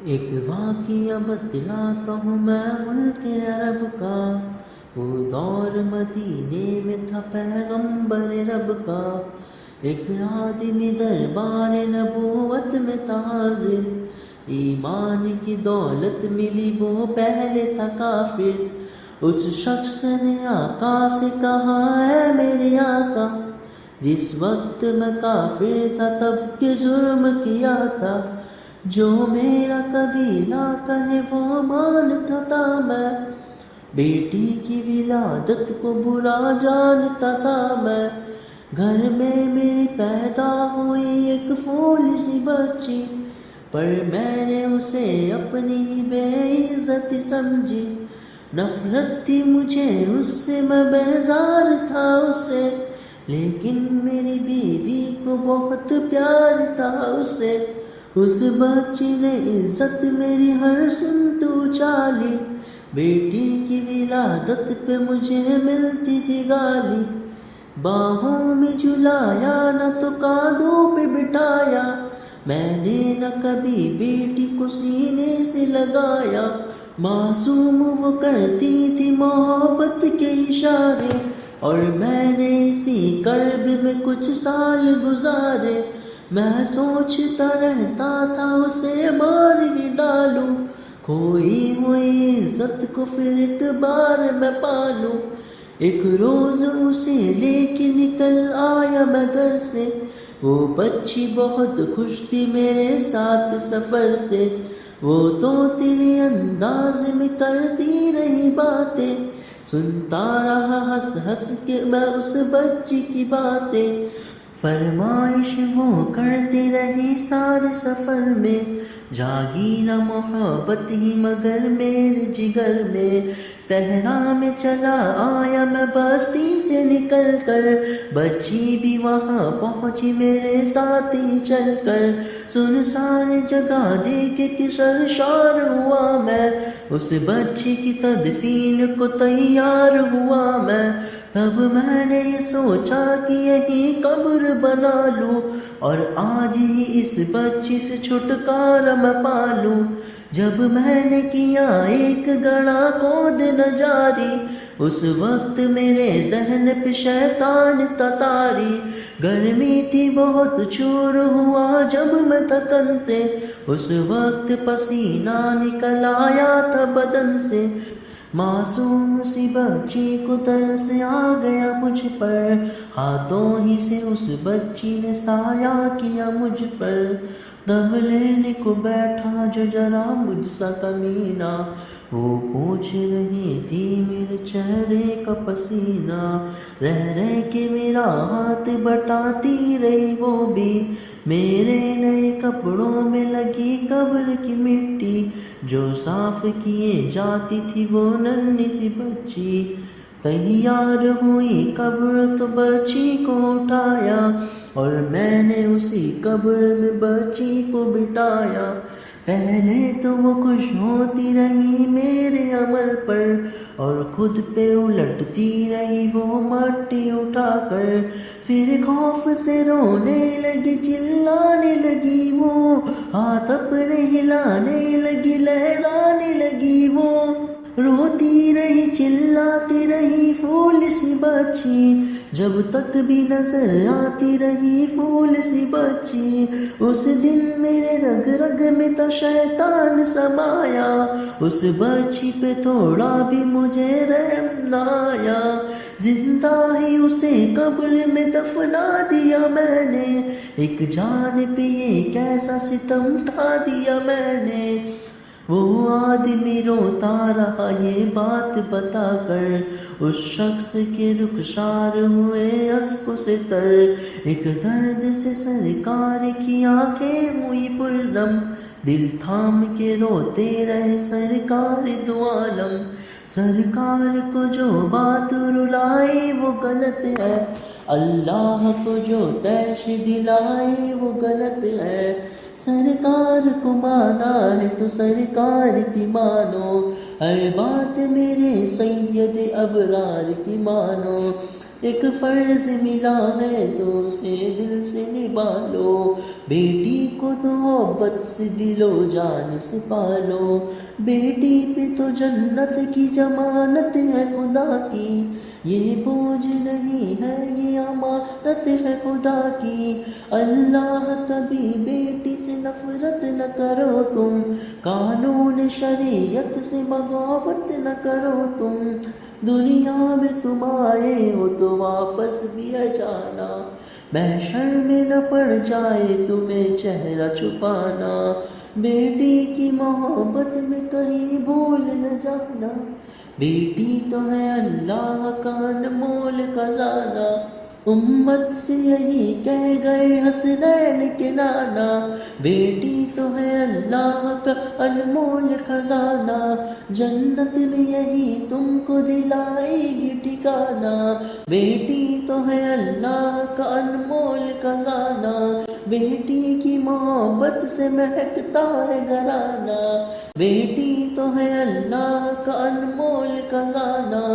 ایک واقعہ بتلاتا ہوں میں ملک عرب کا، وہ دور مدینے میں تھا پیغمبر رب کا۔ ایک آدمی دربار نبوت میں تھا حاضر، ایمان کی دولت ملی وہ پہلے تھا کافر۔ اس شخص نے آقا سے کہا، اے میرے آقا، جس وقت میں کافر تھا تب کے جرم کیا تھا، جو میرا قبیلہ کہے وہ مانتا تھا میں، بیٹی کی ولادت کو برا جانتا تھا میں، گھر میں میری پیدا ہوئی ایک پھول سی بچی، پر میں نے اسے اپنی بے عزت سمجھی، نفرت تھی مجھے اس سے، میں بیزار تھا اسے، لیکن میری بیوی کو بہت پیار تھا اسے۔ اس بچی نے عزت میری ہر سمت اچالی، بیٹی کی ولادت پہ مجھے ملتی تھی گالی، باہوں میں جھلایا نہ تو کاندھوں پہ بٹھایا، میں نے نہ کبھی بیٹی کو سینے سے لگایا، معصوم وہ کرتی تھی محبت کے اشارے، اور میں نے اسی کرب میں کچھ سال گزارے، میں سوچتا رہتا تھا اسے مار ہی ڈالوں، کھوئی ہوئی عزت کو پھر ایک بار میں پالوں۔ ایک روز اسے لے کے نکل آیا میں گھر سے، وہ بچی بہت خوش تھی میرے ساتھ سفر سے، وہ تو تیرے انداز میں کرتی رہی باتیں، سنتا رہا ہنس ہنس کے میں اس بچی کی باتیں، فرمائش وہ کرتی رہی سارے سفر میں، جاگی نہ محبت ہی مگر میرے جگر میں، صحرا میں چلا آیا میں بستی سے نکل کر، بچی بھی وہاں پہنچی میرے ساتھ ہی چل کر، سنسان جگہ دیکھ کے سرشار ہوا میں، اس بچی کی تدفین کو تیار ہوا میں، تب میں نے یہ سوچا کہ یہی قبر بنا لوں، اور آج ہی اس بچی سے چھٹکارا میں پالوں، جب میں نے کیا ایک گڑھا کھود نہ جاری، اس وقت میرے ذہن پہ شیطان تتاری، گرمی تھی بہت چور ہوا جب میں تھکن سے، اس وقت پسینہ نکل آیا تھا بدن سے، معصوم سی بچی کو ترس آ گیا مجھ پر، ہاتھوں ہی سے اس بچی نے سایہ کیا مجھ پر، دم لینے کو بیٹھا جو ذرا مجھ سا کمینہ، وہ پوچھ رہی تھی میرے چہرے کا پسینہ، رہ رہ کے میرا ہاتھ بٹاتی رہی وہ بھی، میرے نئے کپڑوں میں لگی قبر کی مٹی، جو صاف کیے جاتی تھی وہ ننھی سی بچی، تیار ہوئی قبر تو بچی کو اٹھایا، اور میں نے اسی قبر میں بچی کو بٹھایا، پہلے تو وہ خوش ہوتی رہی میرے عمل پر، اور خود پہ الٹتی رہی وہ مٹی اٹھا کر، پھر خوف سے رونے لگی چلانے لگی وہ، ہاتھ اپنے ہلانے لگی لہرانے لگی وہ، روتی رہی چلاتی رہی پھول سی بچی، جب تک بھی نظر آتی رہی پھول سی بچی، اس دن میرے رگ رگ میں تھا شیطان سمایا، اس بچی پہ تھوڑا بھی مجھے رحم نہ آیا، زندہ ہی اسے قبر میں دفنا دیا میں نے، ایک جان پہ یہ کیسا ستم ڈھا دیا میں نے، وہ آدمی روتا رہا یہ بات بتا کر، اس شخص کے رخسار ہوئے اشکوں سے تر، ایک درد سے سرکار کی آنکھیں ہوئی پرنم، دل تھام کے روتے رہے سرکار دو عالم، سرکار کو جو بات رلائے وہ غلط ہے، اللہ کو جو طیش دلائے وہ غلط ہے، سرکار کو مانا ہے تو سرکار کی مانو، ہر بات میرے سید ابرار کی مانو، ایک فرض ملا ہے تو اسے دل سے نبھا لو، بیٹی کو تو محبت سے دل و جان سے پالو، بیٹی پہ تو جنت کی ضمانت ہے خدا کی، یہ بوجھ نہیں ہے یہ امانت ہے خدا کی، اللہ کبھی بیٹی سے نفرت نہ کرو تم، قانون شریعت سے بغاوت نہ کرو تم، دنیا میں تم آئے ہو تو واپس بھی آ جانا، محشر میں نہ پڑ جائے تمہیں چہرہ چھپانا، بیٹی کی محبت میں کہیں بھول نہ جانا، بیٹی تو ہے اللہ کا انمول خزانہ، امت سے یہی کہہ گئے حسنین کے نانا، بیٹی تو ہے اللہ کا انمول خزانہ، جنت میں یہی تم کو دلائے گی ٹھکانہ، بیٹی تو ہے اللہ کا انمول خزانہ، بیٹی کی محبت سے مہکتا ہے گھرانہ، بیٹی تو ہے اللہ کا انمول خزانہ،